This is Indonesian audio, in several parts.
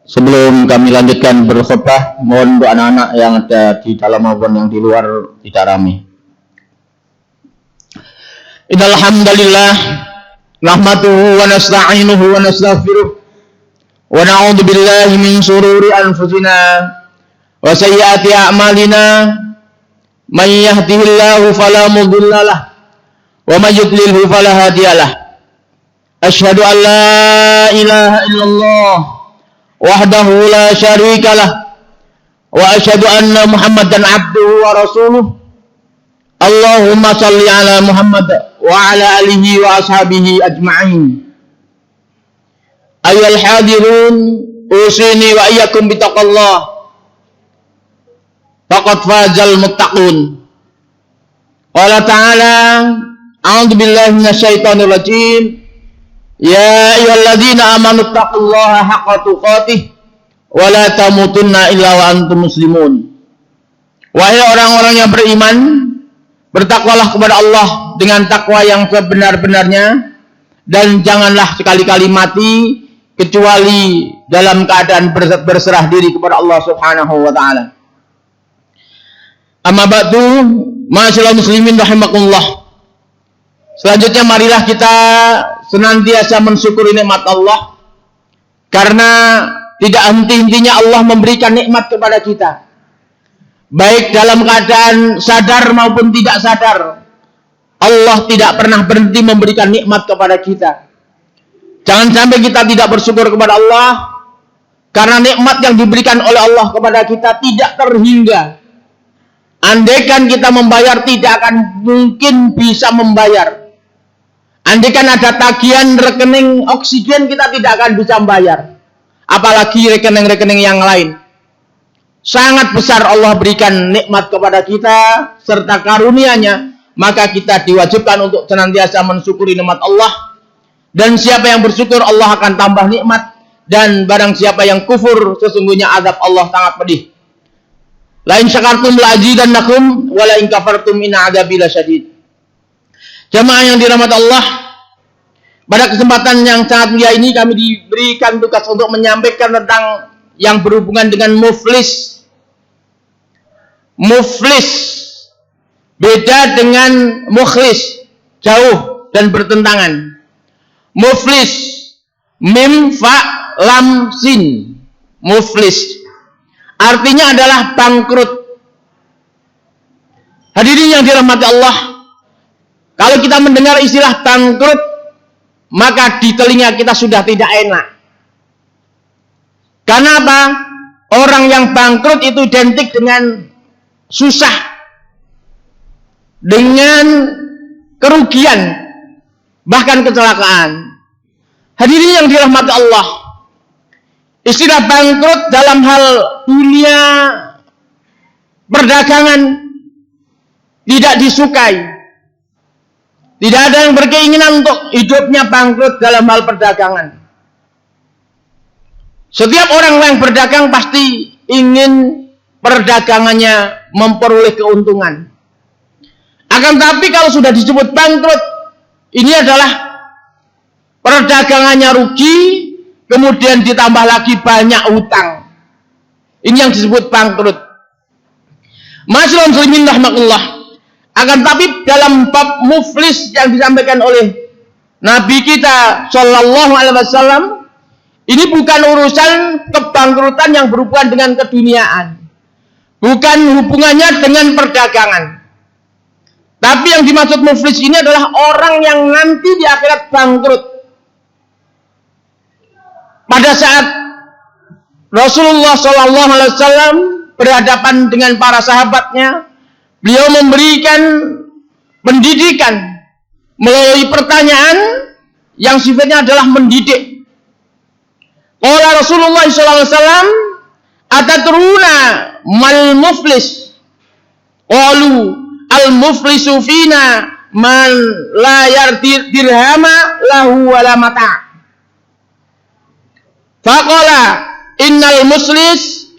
Sebelum kami lanjutkan berkhutbah, mohon untuk anak-anak yang ada di dalam maupun yang di luar tidak ramai. Innal hamdalillah nahmaduhu wa nasta'inuhu wa nastaghfiruh wa na'udzu billahi min shururi anfusina wa sayyiati a'malina. Man yahdihillahu fala mudilla lahu wa man yudlilhu fala hadiya lahu. Asyhadu an la ilaha illallah wahdahu la syarika lah wa asyhadu anna Muhammadan abduhu wa rasuluh. Allahumma salli ala Muhammad wa ala alihi wa ashabihi ajma'in. Ayyuhal hadirun, usini wa iyyakum bitaqwallah. Faqad fazal muttaqun. Qala ta'ala, a'udzu billahi minasyaitonir rajim. Ya ayyuhalladzina amanu taqullaha haqqa tuqatih wa la tamutunna illa wa antum muslimun. Wahai orang-orang yang beriman, bertakwalah kepada Allah dengan takwa yang sebenar-benarnya, dan janganlah sekali-kali mati kecuali dalam keadaan berserah diri kepada Allah Subhanahu wa taala. Amma ba'du, ma'asyiral muslimin rahimakumullah. Selanjutnya marilah kita senantiasa mensyukuri nikmat Allah, karena tidak henti-hentinya Allah memberikan nikmat kepada kita, baik dalam keadaan sadar maupun tidak sadar. Allah tidak pernah berhenti memberikan nikmat kepada kita. Jangan sampai kita tidak bersyukur kepada Allah, karena nikmat yang diberikan oleh Allah kepada kita tidak terhingga. Andaikan kita membayar, tidak akan mungkin bisa membayar. Andaikan ada tagihan rekening oksigen, kita tidak akan bisa membayar. Apalagi rekening-rekening yang lain. Sangat besar Allah berikan nikmat kepada kita serta karunia-Nya, maka kita diwajibkan untuk senantiasa mensyukuri nikmat Allah. Dan siapa yang bersyukur, Allah akan tambah nikmat. Dan barang siapa yang kufur, sesungguhnya azab Allah sangat pedih. La in syakartum la azidannakum wa la in kafartum inna adzabi lasyadid. Jamaah yang dirahmati Allah, pada kesempatan yang sangat mulia ini kami diberikan tugas untuk menyampaikan tentang yang berhubungan dengan muflis. Muflis beda dengan mukhlis, jauh dan bertentangan. Muflis, mim, fa, lam, sin. Muflis artinya adalah bangkrut. Hadirin yang dirahmati Allah, kalau kita mendengar istilah bangkrut, maka di telinga kita sudah tidak enak. Karena apa? Orang yang bangkrut itu identik dengan susah, dengan kerugian, bahkan kecelakaan. Hadirin yang dirahmati Allah, istilah bangkrut dalam hal dunia perdagangan tidak disukai. Tidak ada yang berkeinginan untuk hidupnya bangkrut dalam hal perdagangan. Setiap orang yang berdagang pasti ingin perdagangannya memperoleh keuntungan. Akan tapi kalau sudah disebut bangkrut, ini adalah perdagangannya rugi, kemudian ditambah lagi banyak hutang. Ini yang disebut bangkrut. Masyaallah muslimin rahmatullah. Akan tapi dalam bab muflis yang disampaikan oleh Nabi kita Shallallahu Alaihi Wasallam, ini bukan urusan kebangkrutan yang berhubungan dengan keduniaan, bukan hubungannya dengan perdagangan. Tapi yang dimaksud muflis ini adalah orang yang nanti di akhirat bangkrut. Pada saat Rasulullah Shallallahu Alaihi Wasallam berhadapan dengan para sahabatnya, beliau memberikan pendidikan melalui pertanyaan yang sifatnya adalah mendidik. Qala Rasulullah SAW, atatruna mal muflis? Qalu al muflisu fina man la yardi dirhama lahu wala mata'. Faqala innal muflis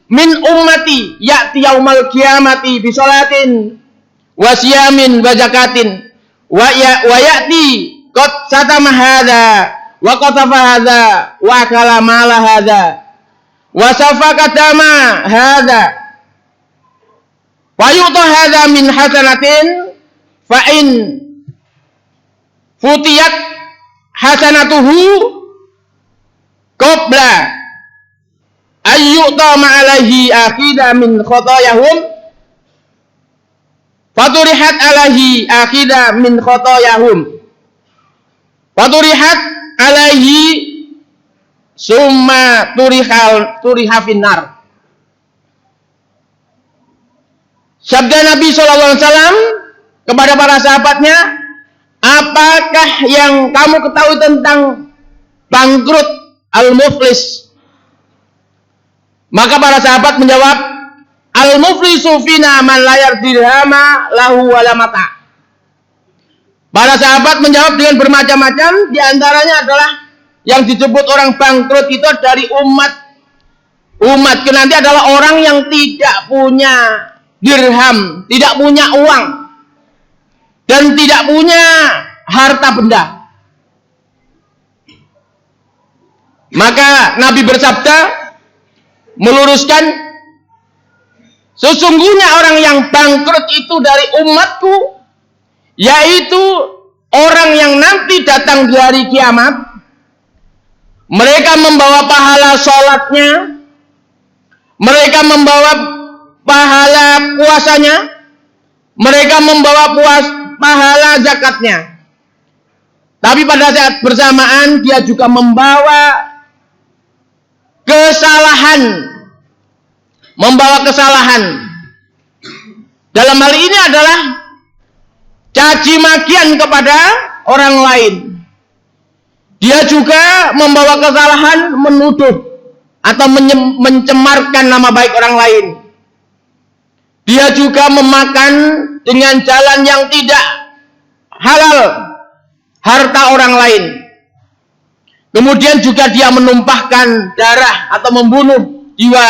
min ummati ya'ti yaumal qiyamati bi sholatin wa siyamin wa zakatin wa ya'ti qad satama hadza wa qatafa hadza wa akala mala hadza wa safaka dama hadza wa yu'ta hadza min hasanatin fa in futiyat hasanatuhu qabla ayyuta ma'alaihi akhida min khotoyahum faturihat alaihi akhida min khotoyahum faturihat alaihi summa turiha finnar. Sabda Nabi SAW kepada para sahabatnya, apakah yang kamu ketahui tentang bangkrut al-muflis? Maka para sahabat menjawab, al-muflisu fina man layar dirhama lahu wala mata. Para sahabat menjawab dengan bermacam-macam, di antaranya adalah yang disebut orang bangkrut itu dari umat nanti adalah orang yang tidak punya dirham, tidak punya uang, dan tidak punya harta benda. Maka Nabi bersabda, meluruskan, sesungguhnya orang yang bangkrut itu dari umatku, yaitu orang yang nanti datang di hari kiamat, mereka membawa pahala sholatnya, mereka membawa pahala puasanya, mereka membawa pahala zakatnya. Tapi pada saat bersamaan dia juga membawa kesalahan. Dalam hal ini adalah caci makian kepada orang lain. Dia juga membawa kesalahan, menuduh atau mencemarkan nama baik orang lain. Dia juga memakan dengan jalan yang tidak halal harta orang lain. Kemudian juga dia menumpahkan darah atau membunuh jiwa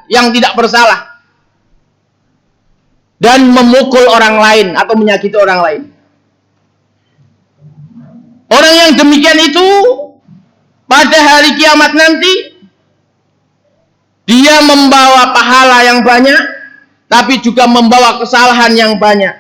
yang tidak bersalah. Dan memukul orang lain atau menyakiti orang lain. Orang yang demikian itu pada hari kiamat nanti dia membawa pahala yang banyak, tapi juga membawa kesalahan yang banyak.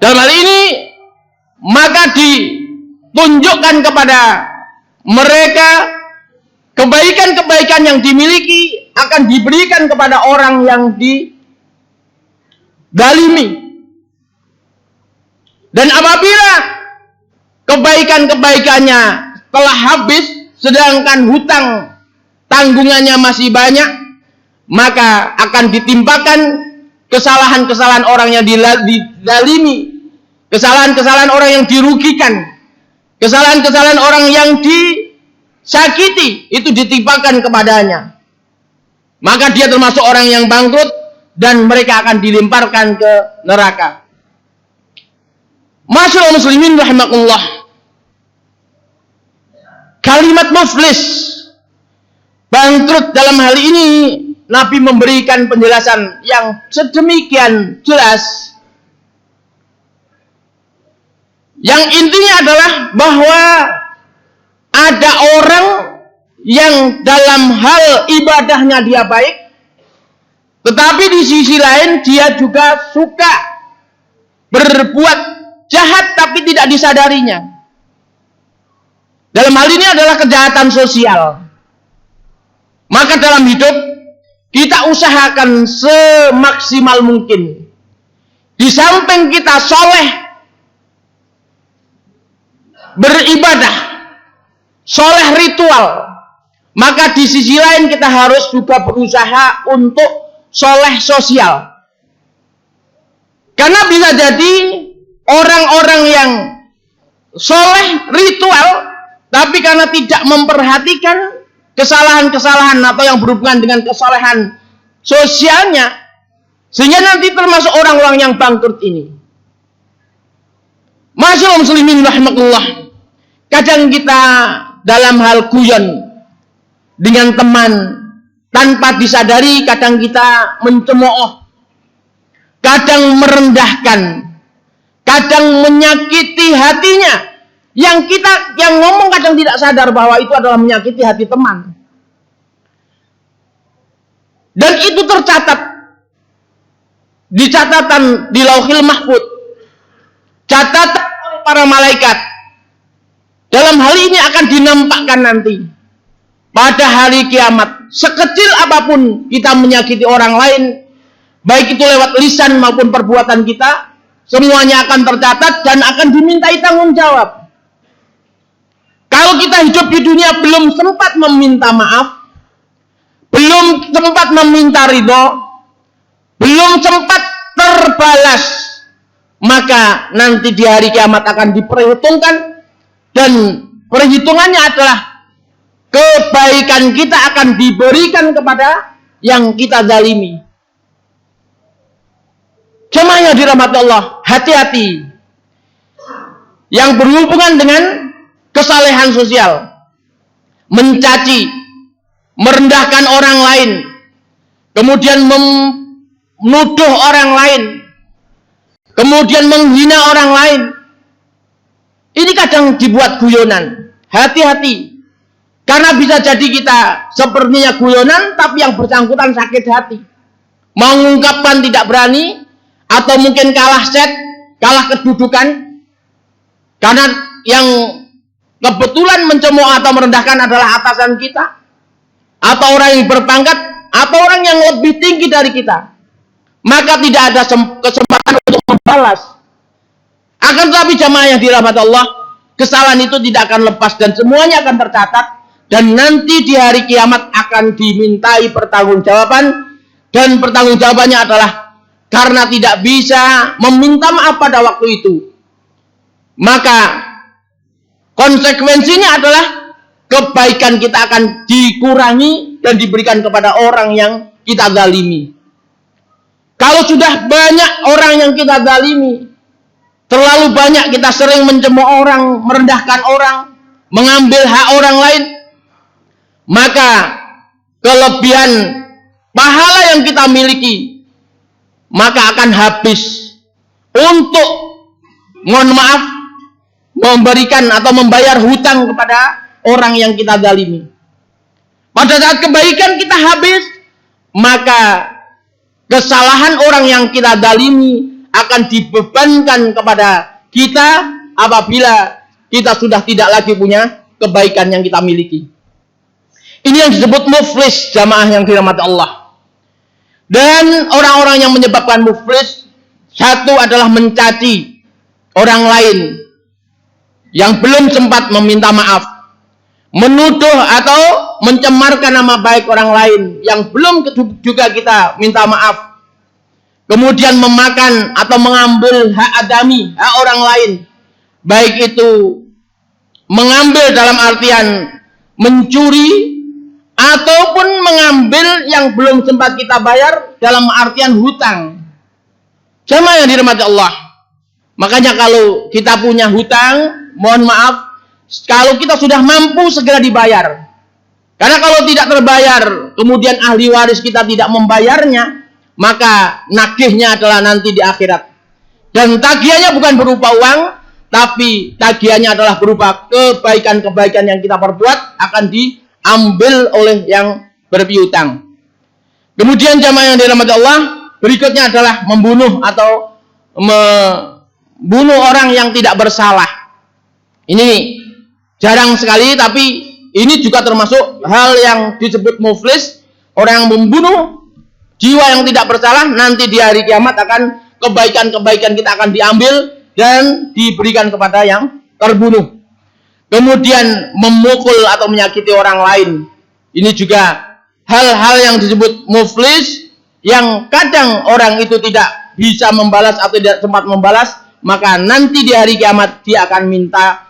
Dalam hal ini maka ditunjukkan kepada mereka kebaikan-kebaikan yang dimiliki akan diberikan kepada orang yang dizalimi. Dan apabila kebaikan-kebaikannya telah habis, sedangkan hutang tanggungannya masih banyak, maka akan ditimpakan kesalahan-kesalahan orang yang dizalimi, kesalahan-kesalahan orang yang dirugikan, kesalahan-kesalahan orang yang disakiti, itu ditimpakan kepadanya. Maka dia termasuk orang yang bangkrut dan mereka akan dilemparkan ke neraka. Masyaallah muslimin rahimakumullah. Kalimat muflis, bangkrut, dalam hal ini Nabi memberikan penjelasan yang sedemikian jelas. Yang intinya adalah bahwa ada orang yang dalam hal ibadahnya dia baik, tetapi di sisi lain dia juga suka berbuat jahat tapi tidak disadarinya. Dalam hal ini adalah kejahatan sosial. Maka dalam hidup kita usahakan semaksimal mungkin. Di samping kita soleh, beribadah, soleh ritual, maka di sisi lain kita harus juga berusaha untuk soleh sosial. Karena bisa jadi orang-orang yang soleh ritual, tapi karena tidak memperhatikan kesalahan-kesalahan atau yang berhubungan dengan kesolehan sosialnya, sehingga nanti termasuk orang-orang yang bangkrut ini. Masyaallah muslimin rahimakumullah. Kadang kita dalam hal guyon dengan teman, tanpa disadari kadang kita mencemooh, kadang merendahkan, kadang menyakiti hatinya yang ngomong kadang tidak sadar bahwa itu adalah menyakiti hati teman. Dan itu tercatat di catatan di Lauhil Mahfuz, catatan oleh para malaikat. Dalam hal ini akan dinampakkan nanti pada hari kiamat. Sekecil apapun kita menyakiti orang lain, baik itu lewat lisan maupun perbuatan kita, semuanya akan tercatat dan akan dimintai tanggung jawab. Kalau kita hidup di dunia belum sempat meminta maaf, belum sempat meminta ridho, belum sempat terbalas, maka nanti di hari kiamat akan diperhitungkan, dan perhitungannya adalah kebaikan kita akan diberikan kepada yang kita zalimi. Jemaah yang dirahmati Allah, hati-hati yang berhubungan dengan kesalehan sosial, mencaci, merendahkan orang lain, kemudian menuduh orang lain, kemudian menghina orang lain. Ini kadang dibuat guyonan. Hati-hati, karena bisa jadi kita sepertinya guyonan, tapi yang bersangkutan sakit hati, mengungkapkan tidak berani, atau mungkin kalah set, kalah kedudukan, karena yang kebetulan mencemooh atau merendahkan adalah atasan kita, atau orang yang berpangkat, atau orang yang lebih tinggi dari kita, maka tidak ada kesempatan untuk membalas. Akan tetapi jamaah yang dirahmati Allah, kesalahan itu tidak akan lepas dan semuanya akan tercatat, dan nanti di hari kiamat akan dimintai pertanggungjawaban, dan pertanggungjawabannya adalah karena tidak bisa meminta maaf pada waktu itu, maka konsekuensinya adalah kebaikan kita akan dikurangi dan diberikan kepada orang yang kita zalimi. Kalau sudah banyak orang yang kita zalimi, terlalu banyak kita sering mencemooh orang, merendahkan orang, mengambil hak orang lain, maka kelebihan pahala yang kita miliki maka akan habis untuk, mohon maaf, memberikan atau membayar hutang kepada orang yang kita zalimi. Pada saat kebaikan kita habis, maka kesalahan orang yang kita zalimi akan dibebankan kepada kita apabila kita sudah tidak lagi punya kebaikan yang kita miliki. Ini yang disebut muflis, jamaah yang dirahmati Allah. Dan orang-orang yang menyebabkan muflis, satu adalah mencaci orang lain yang belum sempat meminta maaf, menuduh atau mencemarkan nama baik orang lain yang belum juga kita minta maaf, kemudian memakan atau mengambil hak adami, hak orang lain, baik itu mengambil dalam artian mencuri ataupun mengambil yang belum sempat kita bayar dalam artian hutang. Jamaah yang dirahmati Allah, makanya kalau kita punya hutang, mohon maaf, kalau kita sudah mampu segera dibayar. Karena kalau tidak terbayar, kemudian ahli waris kita tidak membayarnya, maka nagihnya adalah nanti di akhirat. Dan tagihannya bukan berupa uang, tapi tagihannya adalah berupa kebaikan-kebaikan yang kita perbuat akan diambil oleh yang berpiutang. Kemudian jamaah yang dirahmati Allah, berikutnya adalah membunuh atau membunuh orang yang tidak bersalah. Ini jarang sekali, tapi ini juga termasuk hal yang disebut muflis. Orang yang membunuh jiwa yang tidak bersalah, nanti di hari kiamat akan kebaikan-kebaikan kita akan diambil dan diberikan kepada yang terbunuh. Kemudian memukul atau menyakiti orang lain, ini juga hal-hal yang disebut muflis, yang kadang orang itu tidak bisa membalas atau tidak sempat membalas, maka nanti di hari kiamat dia akan minta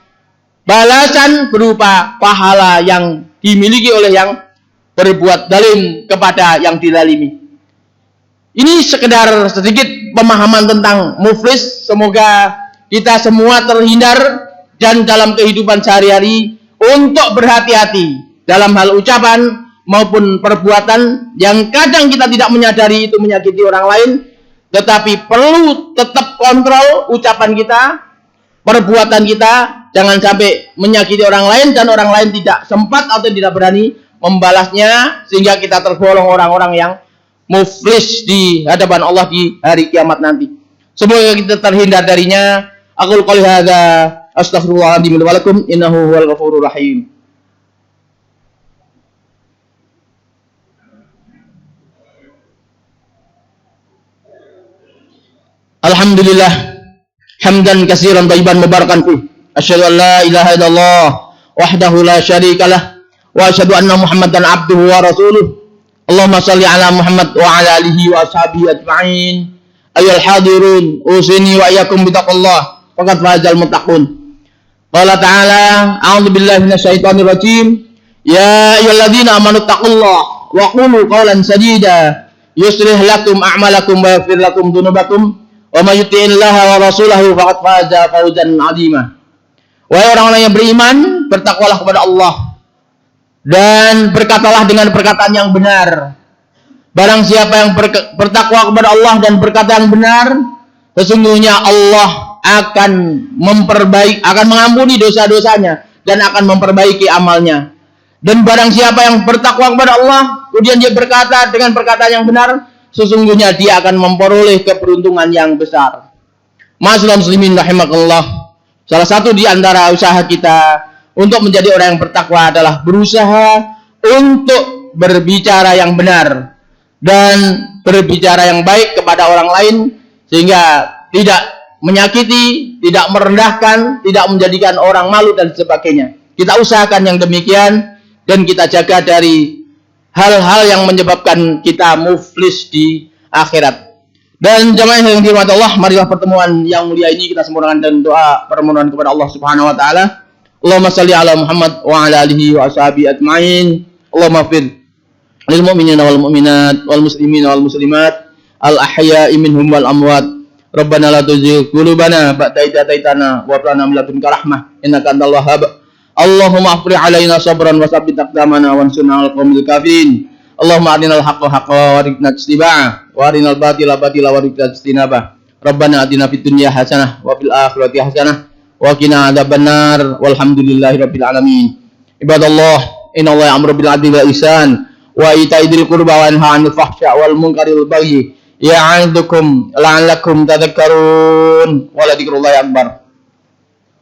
balasan berupa pahala yang dimiliki oleh yang berbuat zalim kepada yang dizalimi. Ini sekedar sedikit pemahaman tentang muflis. Semoga kita semua terhindar dan dalam kehidupan sehari-hari untuk berhati-hati dalam hal ucapan maupun perbuatan yang kadang kita tidak menyadari itu menyakiti orang lain, tetapi perlu tetap kontrol ucapan kita, perbuatan kita, jangan sampai menyakiti orang lain dan orang lain tidak sempat atau tidak berani membalasnya, sehingga kita tergolong orang-orang yang muflis di hadapan Allah di hari kiamat nanti. Semoga kita terhindar darinya. Aqul qouli hadza astaghfirullahaladzim wa lakum innahu huwal ghafurur rahim. Alhamdulillah hamdan katsiran thayyiban mubarakan fi. Asyhadu an la ilaha illallah wahdahu la syarikalah wa asyhadu anna Muhammadan abduhu wa rasuluh. Allahumma shalli ala Muhammad wa ala alihi wa ashabihi ajma'in. Ayyuhal hadirun, usini wa iyyakum bittaqwallah. Faqad fazal muttaqun. Qala ta'ala, a'udzu billahi minasyaitonir rajim. Ya ayyuhalladzina amanu taqullaha wa qulu qawlan sadida yuslih lakum a'malakum wa yaghfir lakum dzunubakum. Wa may yuti'illaha wa rasulahu faqad faza fawzan 'azima. Wahai orang-orang yang beriman, bertakwalah kepada Allah dan berkatalah dengan perkataan yang benar. Barang siapa yang bertakwa kepada Allah dan berkata yang benar, sesungguhnya Allah akan akan mengampuni dosa-dosanya dan akan memperbaiki amalnya. Dan barang siapa yang bertakwa kepada Allah, kemudian dia berkata dengan perkataan yang benar, sesungguhnya dia akan memperoleh keberuntungan yang besar. Ma'asyiral muslimin rahimakallah. Salah satu di antara usaha kita untuk menjadi orang yang bertakwa adalah berusaha untuk berbicara yang benar dan berbicara yang baik kepada orang lain, sehingga tidak menyakiti, tidak merendahkan, tidak menjadikan orang malu dan sebagainya. Kita usahakan yang demikian dan kita jaga dari hal-hal yang menyebabkan kita muflis di akhirat. Dan jemaah yang dirahmati Allah, marilah pertemuan yang mulia ini kita sempurnakan dengan doa permohonan kepada Allah Subhanahu wa taala. Allahumma shalli ala Muhammad wa ala alihi wa ashabihi ajmain. Allahumma fir lil mu'minina wal mu'minat wal muslimina wal muslimat al ahya'i minhum wal amwat. Rabbana la tuzigh qulubana ba'da idh hadaitana wa hab lana min ladunka rahmah innaka antal wahhab. Allahumma afrigh alaina sabran wa tsabbit aqdamana wansurna 'alal qaumil kafirin. Allahumma arinal haqqo haqqan warzuqna ittiba'ah wa arinal batila batila warzuqna ijtinabah. Rabbana atina fid dunya hasanah wa fil akhirati hasanah wa qina adzabannar walhamdulillahi rabbil alamin. Ibadallah, innallaha ya'muru bil 'adli wal ihsan wa ita'i dzil qurba wa yanha 'anil fahsya'i wal munkari wal baghi ya'idzukum la'allakum tadhakkarun wa la dzikrullahi akbar.